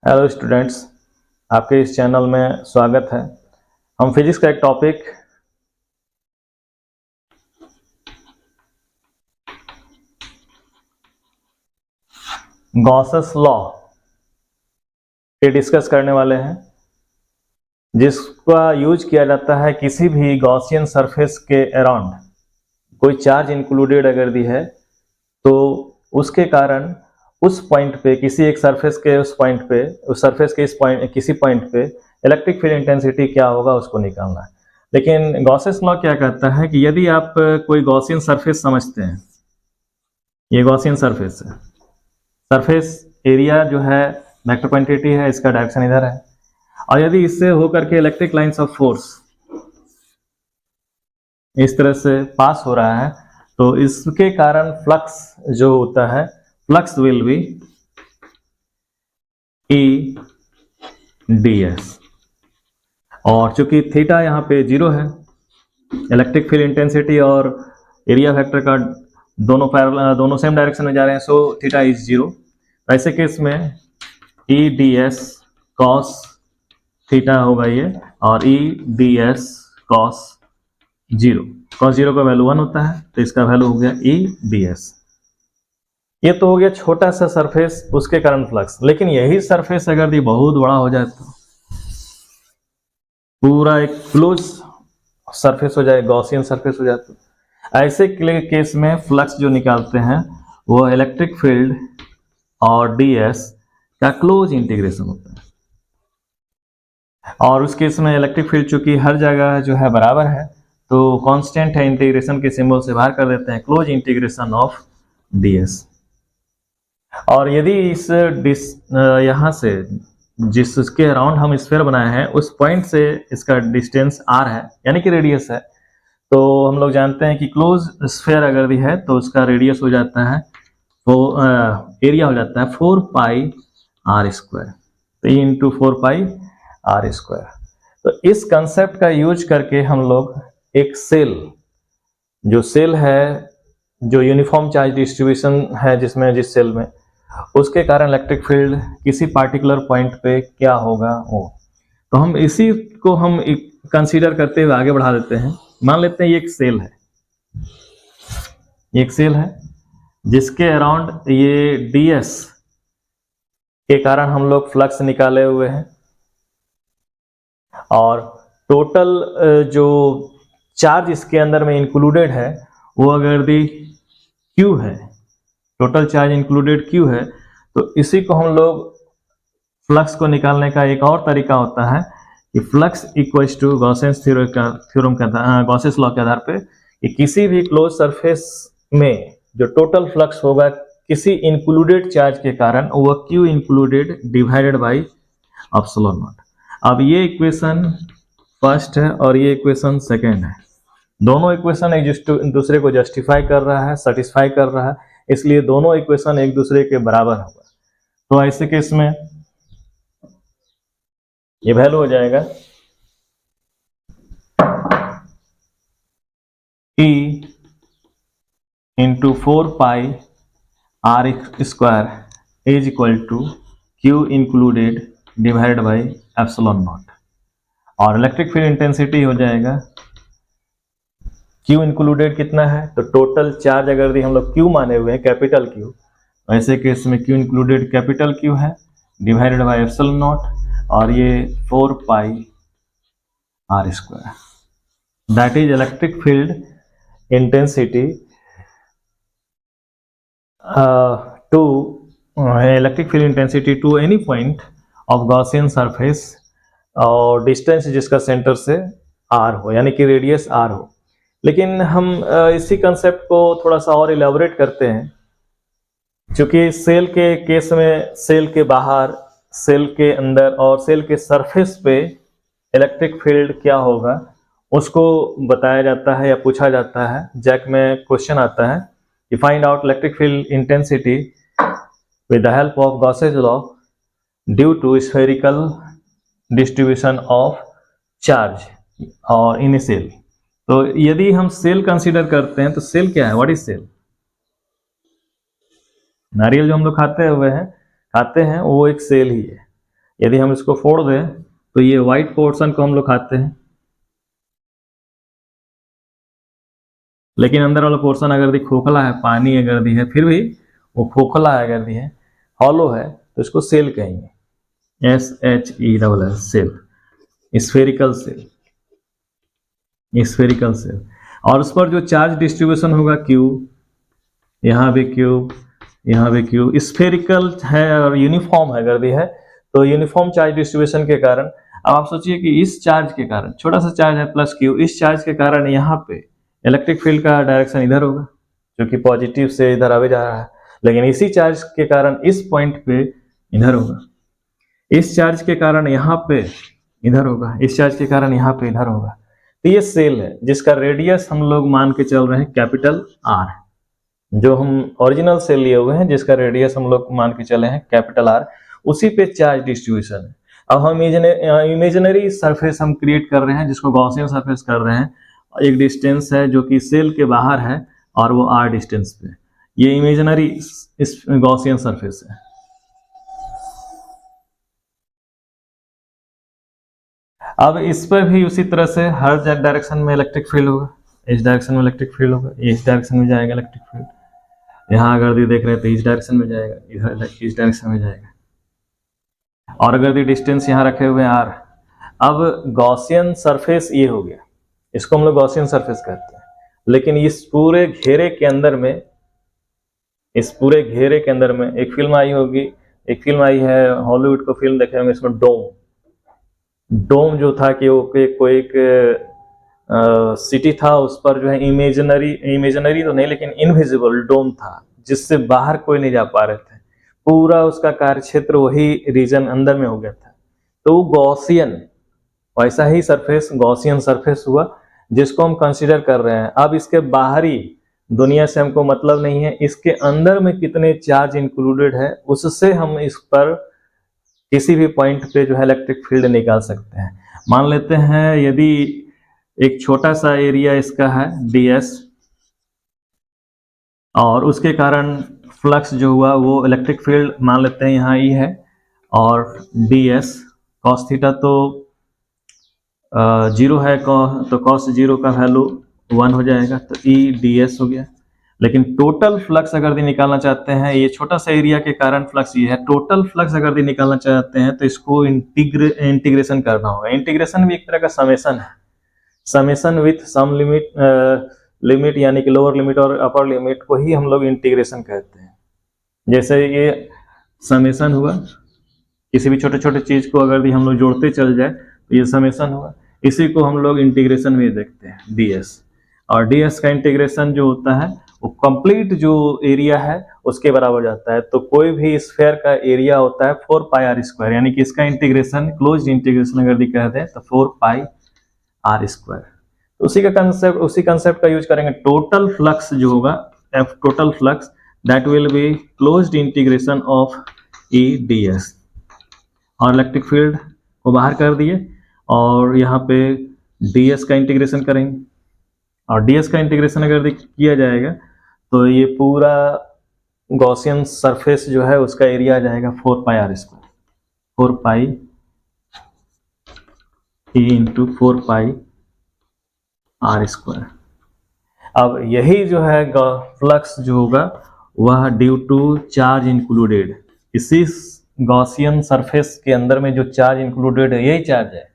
Hello students, आपके इस channel में स्वागत है। हम फिजिक्स का एक टॉपिक गॉसेस लॉ पे डिस्कस करने वाले हैं, जिसका यूज किया जाता है किसी भी गॉसियन सरफेस के अराउंड कोई चार्ज इंक्लूडेड अगर दी है तो उसके कारण उस पॉइंट पे किसी एक सरफेस के उस सरफेस के किसी पॉइंट पे इलेक्ट्रिक फील्ड इंटेंसिटी क्या होगा उसको निकालना है। लेकिन गॉसेस लॉ क्या कहता है कि यदि आप कोई गॉसियन सरफेस समझते हैं, ये गॉसियन सरफेस है, सरफेस एरिया जो है वेक्टर क्वांटिटी है, इसका डायरेक्शन इधर है, और यदि इससे होकर के इलेक्ट्रिक लाइंस ऑफ फोर्स इस तरह से पास हो रहा है तो इसके कारण फ्लक्स जो होता है, flux will be E D S, और चूंकि थीटा यहाँ पे जीरो है, इलेक्ट्रिक फील्ड इंटेंसिटी और एरिया वेक्टर का दोनों सेम डायरेक्शन में जा रहे हैं, सो थीटा इज जीरो। ऐसे केस में E D S cos theta होगा ये, और E D S cos zero का वैल्यू 1 होता है, तो इसका वैल्यू हो गया ई डी एस। ये तो हो गया छोटा सा सरफेस, उसके कारण फ्लक्स। लेकिन यही सरफेस अगर ये बहुत बड़ा हो जाए तो पूरा एक क्लोज सरफेस हो जाए, गॉसियन सरफेस हो जाए, तो ऐसे केस में फ्लक्स जो निकालते हैं वो इलेक्ट्रिक फील्ड और ds का क्लोज इंटीग्रेशन होता है। और उस केस में इलेक्ट्रिक फील्ड चूंकि हर जगह जो है बराबर है तो कांस्टेंट है, इंटीग्रेशन के सिंबल से बाहर कर देते हैं, क्लोज इंटीग्रेशन ऑफ ds। और यदि इस यहाँ से जिसके अराउंड हम स्फीयर बनाए हैं उस पॉइंट से इसका डिस्टेंस r है, यानी कि रेडियस है, तो हम लोग जानते हैं कि क्लोज स्फीयर अगर भी है तो उसका रेडियस हो जाता है, वो एरिया हो जाता है 4 पाई आर स्क्वायर, तो E into 4 pi are square. तो इस कंसेप्ट का यूज करके हम लोग एक सेल है, जो यूनिफॉर्म चार्ज डिस्ट्रीब्यूशन है जिस सेल में, उसके कारण इलेक्ट्रिक फील्ड किसी पार्टिकुलर पॉइंट पे क्या होगा वो, तो हम इसी को हम कंसीडर करते हुए आगे बढ़ा देते हैं। मान लेते हैं ये एक सेल है जिसके अराउंड ये ds के कारण हम लोग फ्लक्स निकाले हुए हैं, और टोटल जो चार्ज इसके अंदर में इंक्लूडेड है वो अगर दी q है, टोटल चार्ज इंक्लूडेड q है, तो इसी को हम लोग फ्लक्स को निकालने का एक और तरीका होता है कि flux equals to Gauss's law के आधार पे कि किसी भी क्लोज सरफेस में जो टोटल फ्लक्स होगा किसी इंक्लूडेड चार्ज के कारण वो q included divided by epsilon not. अब ये इक्वेशन फर्स्ट है और ये इक्वेशन सेकेंड है, दोनों इक्वेशन एक दूसरे को जस्टिफाई कर रहा है, सेटिस्फाई कर रहा है, इसलिए दोनों इक्वेशन एक दूसरे के बराबर होगा। तो ऐसे केस में ये वैल्यू हो जाएगा E into 4 pi are square is equal to Q included divided by epsilon naught, और इलेक्ट्रिक फील्ड इंटेंसिटी हो जाएगा Q इंक्लूडेड कितना है, तो टोटल चार्ज अगर हम लोग Q माने हुए हैं कैपिटल Q, ऐसे केस में Q इंक्लूडेड कैपिटल Q है डिवाइडेड बाई एप्सिलॉन नॉट, और ये 4 pi are square, that is electric field intensity to any point of Gaussian surface, और डिस्टेंस जिसका सेंटर से r हो, यानी कि रेडियस r हो। लेकिन हम इसी कंसेप्ट को थोड़ा सा और इलेबोरेट करते हैं, क्योंकि सेल के केस में सेल के बाहर, सेल के अंदर और सेल के सरफेस पे इलेक्ट्रिक फील्ड क्या होगा उसको बताया जाता है या पूछा जाता है। जैक में क्वेश्चन आता है कि find out electric field intensity with the help of Gauss's law due to spherical distribution of charge और इन ए सेल। तो यदि हम सेल कंसीडर करते हैं तो सेल क्या है, व्हाट इज सेल? नारियल जो हम लोग खाते हैं वो एक सेल ही है। यदि हम इसको फोड़ दें तो ये व्हाइट पोर्शन को हम लोग खाते हैं, लेकिन अंदर वाला पोर्शन अगर दी खोखला है, पानी अगर दी है, फिर भी वो खोखला है, अगर दी है हॉलो है, तो इसको सेल कहेंगे, SHEL, shell, spherical shell, spherical shell. और उस पर जो चार्ज डिस्ट्रीब्यूशन होगा Q, यहाँ भी Q, यहाँ भी Q, स्फेरिकल है और यूनिफॉर्म है, अगर दी है तो यूनिफॉर्म चार्ज डिस्ट्रीब्यूशन के कारण, अब आप सोचिए कि इस चार्ज के कारण, छोटा सा चार्ज है प्लस Q, इस चार्ज के कारण यहाँ पे इलेक्ट्रिक फील्ड का डायरेक्शन इधर होगा, जो कि पॉजिटिव से इधर आगे जा रहा है, लेकिन इसी चार्ज के कारण इस पॉइंट पे इधर होगा, इस चार्ज के कारण यहाँ पे इधर होगा, इस चार्ज के कारण यहाँ पे इधर होगा। तो ये सेल है जिसका रेडियस हम लोग मान के चल रहे हैं कैपिटल R, जो हम ओरिजिनल सेल लिए हुए हैं जिसका रेडियस हम लोग मान के चले हैं कैपिटल R, उसी पे चार्ज डिस्ट्रीब्यूशन है। अब हम इमेजिनरी सरफेस हम क्रिएट कर रहे हैं जिसको गॉसियन सरफेस कर रहे हैं, एक डिस्टेंस है जो कि सेल के बाहर है और वो R डिस्टेंस पे, ये इमेजिनरी गॉसियन सरफेस है। अब इस पर भी उसी तरह से हर डायरेक्शन में इलेक्ट्रिक फील्ड होगा, इस डायरेक्शन में इलेक्ट्रिक फील्ड होगा, इस डायरेक्शन में जाएगा इलेक्ट्रिक फील्ड, यहाँ अगर देख रहे हैं तो इस डायरेक्शन में जाएगा, इधर इस डायरेक्शन में जाएगा, और अगर डिस्टेंस यहाँ रखे हुए हैं R। अब गॉसियन सरफेस ये हो गया, इसको हम लोग गॉसियन सरफेस कहते हैं, लेकिन इस पूरे घेरे के अंदर में, इस पूरे घेरे के अंदर में एक फिल्म आई होगी, एक फिल्म आई है हॉलीवुड को फिल्म देखे होंगे, इसमें डोम जो था कि वो कोई एक सिटी था, उस पर जो है इमेजिनरी तो नहीं लेकिन इनविजिबल डोम था जिससे बाहर कोई नहीं जा पा रहे थे, पूरा उसका कार्य क्षेत्र वही रीजन अंदर में हो गया था, तो वो गॉसियन, वैसा ही सरफेस गॉसियन सरफेस हुआ जिसको हम कंसीडर कर रहे हैं। अब इसके बाहरी दुनिया से हमको मतलब नहीं है, इसके अंदर में कितने चार्ज इंक्लूडेड है उससे हम इस पर किसी भी पॉइंट पे जो है इलेक्ट्रिक फील्ड निकाल सकते हैं। मान लेते हैं यदि एक छोटा सा एरिया इसका है ds, और उसके कारण फ्लक्स जो हुआ वो इलेक्ट्रिक फील्ड मान लेते हैं यहाँ E है, और ds cos थीटा तो 0 है, तो cos 0 का वैल्यू 1 हो जाएगा, तो E ds हो गया। लेकिन टोटल फ्लक्स अगर निकालना चाहते हैं, ये छोटा सा एरिया के कारण फ्लक्स ये है, टोटल फ्लक्स अगर निकालना चाहते हैं तो इसको इंटीग्रेशन करना होगा। इंटीग्रेशन भी एक तरह का समेशन है, समेशन विथ सम लिमिट यानी कि लोअर लिमिट और अपर लिमिट को ही हम लोग इंटीग्रेशन कहते हैं। जैसे ये समेशन हुआ, किसी भी छोटे छोटे चीज को अगर भी हम लोग जोड़ते चल जाए तो ये समेशन हुआ, इसी को हम लोग इंटीग्रेशन में देखते हैं ds, और ds का इंटीग्रेशन जो होता है वो कंप्लीट जो एरिया है उसके बराबर जाता है। तो कोई भी स्फीयर का एरिया होता है 4 पाई r स्क्वायर, यानी कि इसका इंटीग्रेशन क्लोज्ड इंटीग्रेशन अगर भी कहते हैं तो 4 पाई r स्क्वायर। तो उसी कंसेप्ट का यूज करेंगे। टोटल फ्लक्स जो होगा f total flux that will be closed integration of E ds, और इलेक्ट्रिक फील्ड को बाहर कर दिए और यहाँ पे ds का इंटीग्रेशन करेंगे, और ds का इंटीग्रेशन अगर किया जाएगा तो ये पूरा गॉसियन सरफेस जो है उसका एरिया आ जाएगा 4 पाई r स्क्वायर, 4 पाई E इंटू 4 पाई r स्क्वायर। अब यही जो है फ्लक्स जो होगा वह ड्यू टू चार्ज इंक्लूडेड, इसी गॉसियन सरफेस के अंदर में जो चार्ज इंक्लूडेड है यही चार्ज है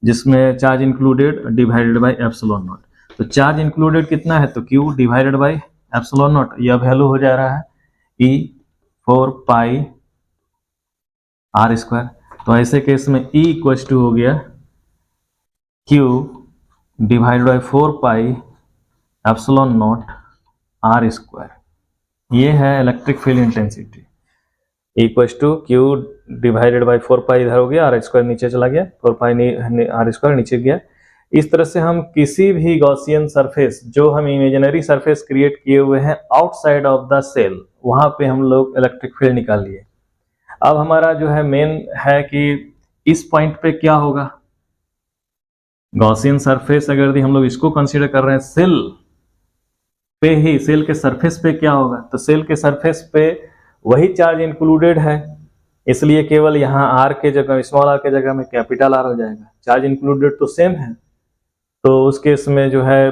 जिसमें charge included divided by epsilon not. तो चार्ज इंक्लूडेड कितना है तो Q divided by epsilon not, यह वैल्यू हो जा रहा है E 4 पाई r स्क्वायर। तो ऐसे केस में E इक्वल टू हो गया Q divided by 4 pi epsilon naught r square. ये है electric field intensity equal to Q divided by 4 pi इधर हो गया, r स्क्वायर नीचे चला गया, 4 पाई r स्क्वायर नीचे गया। इस तरह से हम किसी भी गॉसियन सरफेस जो हम इमेजिनरी सरफेस क्रिएट किए हुए हैं आउटसाइड ऑफ द सेल, वहां पे हम लोग इलेक्ट्रिक फील्ड निकाल लिए। अब हमारा जो है मेन है कि इस पॉइंट पे क्या होगा, गॉसियन सरफेस अगर हम लोग इसको कंसीडर कर रहे हैं सेल पे ही, सेल के सरफेस पे क्या होगा, तो सेल के सरफेस पे वही चार्ज इंक्लूडेड है, इसलिए केवल यहाँ आर के जगह, स्मॉल आर के जगह में कैपिटल आर हो जाएगा। चार्ज इंक्लूडेड तो सेम है, तो उस केस में जो है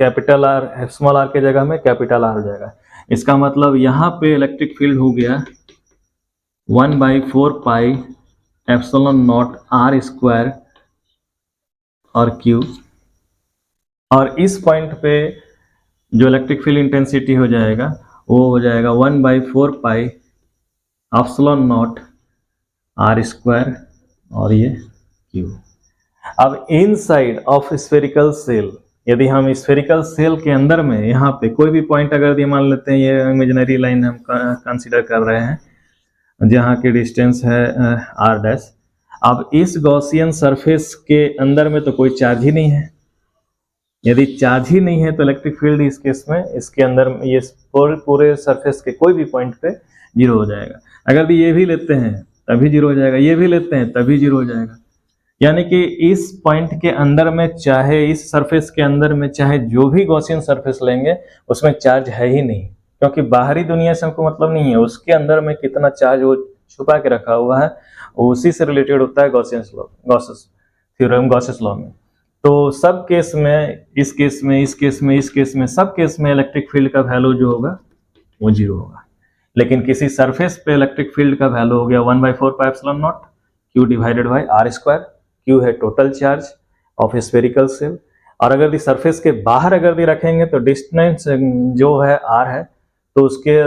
कैपिटल आर स्मॉल आर के जगह में कैपिटल आर हो जाएगा। इसका मतलब यहाँ पे इलेक्ट्रिक फील्ड हो गया 1/4 pi epsilon naught r square और क्यू, और इस पॉइंट पे जो इलेक्ट्रिक फील्ड इंटेंसिटी हो जाएगा वो हो जाएगा 1/4 pi epsilon naught r square और ये क्यू। अब इनसाइड ऑफ स्फेरिकल सेल, यदि हम स्फेरिकल सेल के अंदर में यहाँ पे कोई भी पॉइंट अगर मान लेते हैं, ये इमेजिनरी लाइन हम कंसीडर कर रहे हैं जहाँ की डिस्टेंस है आर डैश। अब इस गॉसियन सरफेस के अंदर में तो कोई चार्ज ही नहीं है। यदि चार्ज ही नहीं है तो इलेक्ट्रिक फील्ड इस केस में इसके अंदर ये पूरे सरफेस के कोई भी पॉइंट पे जीरो हो जाएगा। अगर ये भी लेते हैं तभी जीरो हो जाएगा, ये भी लेते हैं तभी जीरो हो जाएगा। यानी कि इस पॉइंट के अंदर में, चाहे इस सरफेस के अंदर में चाहे जो भी गॉसियन सरफेस लेंगे उसमें चार्ज है ही नहीं, क्योंकि बाहरी दुनिया से हमको मतलब नहीं है। उसके अंदर में कितना चार्ज वो छुपा के रखा हुआ है उसी से रिलेटेड होता है Gauss's law, Gauss's theorem, Gauss's law में। तो सब केस में, इस केस में, इस केस में, इस केस में, सब केस में इलेक्ट्रिक फील्ड का वैल्यू जो होगा वो जीरो होगा। लेकिन किसी सरफेस पे इलेक्ट्रिक फील्ड का वैल्यू हो गया 1/4 pi epsilon naught Q divided by R square. Q है total charge of spherical shell, और अगर दी सरफेस के बाहर अगर दी रखेंगे तो डिस्टेंस जो है आर है, तो उसके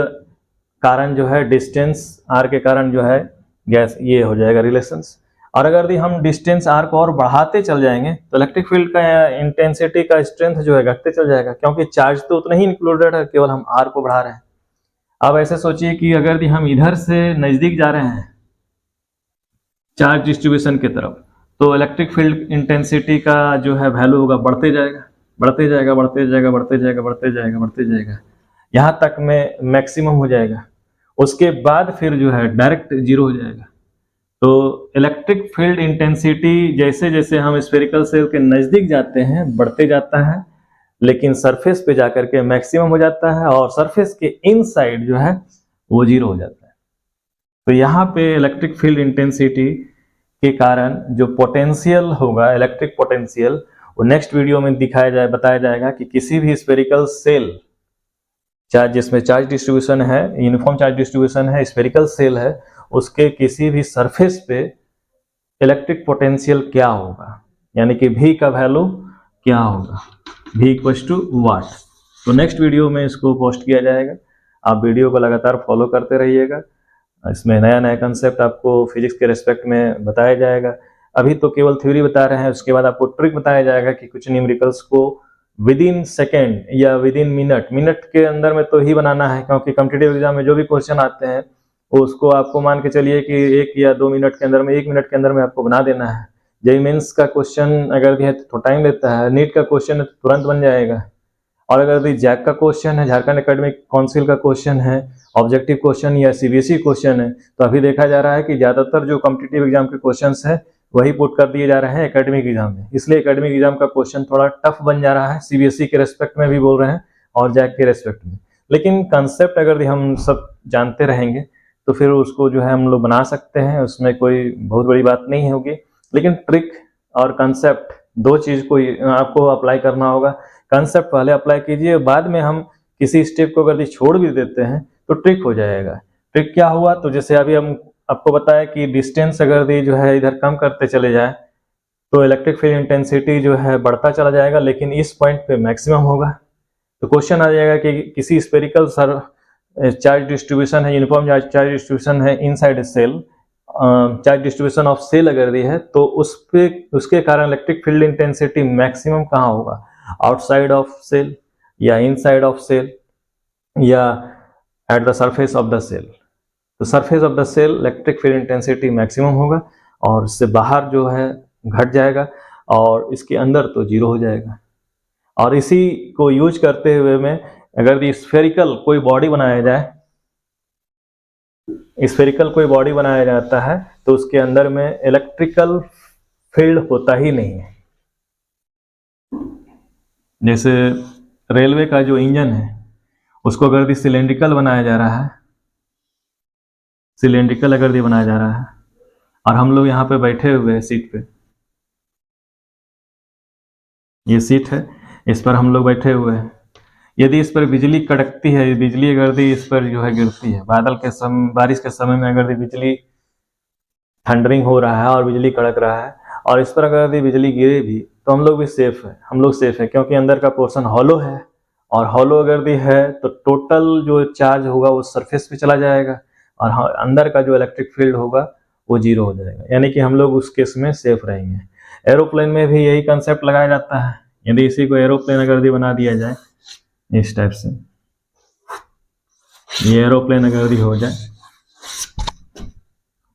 कारण जो है डिस्टेंस आर के कारण जो है गैस ये हो जाएगा रिलेशंस। और अगर दी हम डिस्टेंस आर को और बढ़ाते चल जाएंगे तो इलेक्ट्रिक फील्ड का इंटेंसिटी का स्ट्रेंथ जो है घटते चल जाएगा, क्योंकि चार्ज तो उतना ही इंक्लूडेड है, केवल हम आर को बढ़ा रहे हैं। अब ऐसे सोचिए कि अगर दी हम इधर से नजदीक जा रहे हैं चार्ज डिस्ट्रीब्यूशन की तरफ, तो इलेक्ट्रिक फील्ड इंटेंसिटी का जो है वैल्यू होगा बढ़ते जाएगा, बढ़ते जाएगा, बढ़ते जाएगा, बढ़ते जाएगा, बढ़ते जाएगा, बढ़ते जाएगा, यहाँ तक में मैक्सिमम हो जाएगा। उसके बाद फिर जो है डायरेक्ट जीरो हो जाएगा। तो इलेक्ट्रिक फील्ड इंटेंसिटी जैसे जैसे हम स्फेरिकल सेल के नजदीक जाते हैं बढ़ते जाता है, लेकिन सरफेस पे जाकर के मैक्सिमम हो जाता है, और सरफेस के इनसाइड जो है वो जीरो हो जाता है। तो यहाँ पे इलेक्ट्रिक फील्ड इंटेंसिटी के कारण जो पोटेंशियल होगा, इलेक्ट्रिक पोटेंशियल, वो नेक्स्ट वीडियो में बताया जाएगा कि किसी भी स्फेरिकल सेल चार्ज जिसमें चार्ज डिस्ट्रीब्यूशन है, यूनिफॉर्म चार्ज डिस्ट्रीब्यूशन है, स्फेरिकल सेल है, उसके किसी भी सरफेस पे इलेक्ट्रिक पोटेंशियल क्या होगा, यानी कि V का वैल्यू क्या होगा, V इक्वल्स टू वाट। तो नेक्स्ट वीडियो में इसको पोस्ट किया जाएगा। आप वीडियो को लगातार फॉलो करते रहिएगा, इसमें नया नया कंसेप्ट आपको फिजिक्स के रेस्पेक्ट में बताया जाएगा। अभी तो केवल थ्योरी बता रहे हैं, उसके बाद आपको ट्रिक बताया जाएगा कि कुछ न्यूमेरिकल्स को विद इन सेकेंड या विद इन मिनट के अंदर में तो ही बनाना है, क्योंकि कॉम्पिटिटिव एग्जाम में जो भी क्वेश्चन आते हैं उसको आपको मान के चलिए कि 1 या 2 मिनट के अंदर में, 1 मिनट के अंदर में आपको बना देना है। जेईई मेंस का क्वेश्चन अगर भी है तो टाइम लेता है, नीट का क्वेश्चन है तो तुरंत बन जाएगा, और अगर भी जैक का क्वेश्चन है, झारखंड एकेडमिक काउंसिल का क्वेश्चन है, ऑब्जेक्टिव क्वेश्चन या सीबीएसई क्वेश्चन है, तो अभी देखा जा रहा है कि ज्यादातर जो कॉम्पिटिटिव एग्जाम के क्वेश्चंस है वही पुट कर दिए जा रहे हैं एकेडमिक एग्जाम में। इसलिए एकेडमिक एग्जाम का क्वेश्चन थोड़ा टफ बन जा रहा है, सीबीएसई के रेस्पेक्ट में भी बोल रहे हैं और जैक के रेस्पेक्ट में। लेकिन कंसेप्ट अगर हम सब जानते रहेंगे तो फिर उसको जो है हम लोग बना सकते हैं, उसमें कोई बहुत बड़ी बात नहीं होगी। लेकिन ट्रिक और कंसेप्ट दो चीज को आपको अप्लाई करना होगा। कंसेप्ट पहले अप्लाई कीजिए, बाद में हम किसी स्टेप को अगर छोड़ भी देते हैं तो ट्रिक हो जाएगा। ट्रिक क्या हुआ, तो जैसे अभी हम आपको बताया कि डिस्टेंस अगर जो है इधर कम करते चले जाए तो इलेक्ट्रिक फील्ड इंटेंसिटी जो है बढ़ता चला जाएगा, लेकिन इस पॉइंट पे मैक्सिमम होगा। तो क्वेश्चन आ जाएगा कि किसी स्फेरिकल चार्ज डिस्ट्रीब्यूशन है, यूनिफॉर्म चार्ज डिस्ट्रीब्यूशन है inside shell, charge distribution of shell अगर दी है तो उसके कारण इलेक्ट्रिक फील्ड इंटेंसिटी मैक्सिमम कहाँ होगा, आउटसाइड ऑफ सेल या इनसाइड ऑफ सेल या at the surface of the shell. तो surface of the shell electric field intensity maximum होगा और इससे बाहर जो है घट जाएगा और इसके अंदर तो जीरो हो जाएगा। और इसी को यूज करते हुए में अगर स्फेरिकल कोई बॉडी बनाया जाए, स्फेरिकल कोई बॉडी बनाया जाता है तो उसके अंदर में इलेक्ट्रिकल फील्ड होता ही नहीं है। जैसे रेलवे का जो इंजन है उसको अगर सिलेंड्रिकल बनाया जा रहा है, सिलेंड्रिकल आकृति बनाया जा रहा है और हम लोग यहाँ पे बैठे हुए हैं सीट पे। ये सीट है, इस पर हम लोग बैठे हुए हैं। यदि इस पर बिजली कड़कती है, बिजली अगर इस पर जो है गिरती है, बादल के समय, बारिश के समय में अगर बिजली थंडरिंग हो रहा है और बिजली कड़क रहा है और इस पर अगर बिजली गिरे भी तो हम लोग भी सेफ है, हम लोग सेफ है, क्योंकि अंदर का पोर्शन हॉलो है और हॉलो अगर है तो टोटल जो चार्ज होगा वो सरफेस पे चला जाएगा और अंदर का जो इलेक्ट्रिक फील्ड होगा वो जीरो हो जाएगा, यानी कि हम लोग उस केस में सेफ रहेंगे। एरोप्लेन में भी यही कंसेप्ट लगाया जाता है। यदि इसी को एरोप्लेन अगर बना दिया जाए इस टाइप से, ये एरोप्लेन अगर हो जाए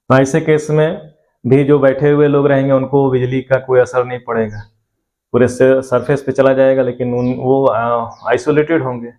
तो ऐसे केस में भी जो बैठे हुए लोग रहेंगे उनको बिजली का कोई असर नहीं पड़ेगा, पूरे सरफेस पे चला जाएगा, लेकिन वो आइसोलेटेड होंगे।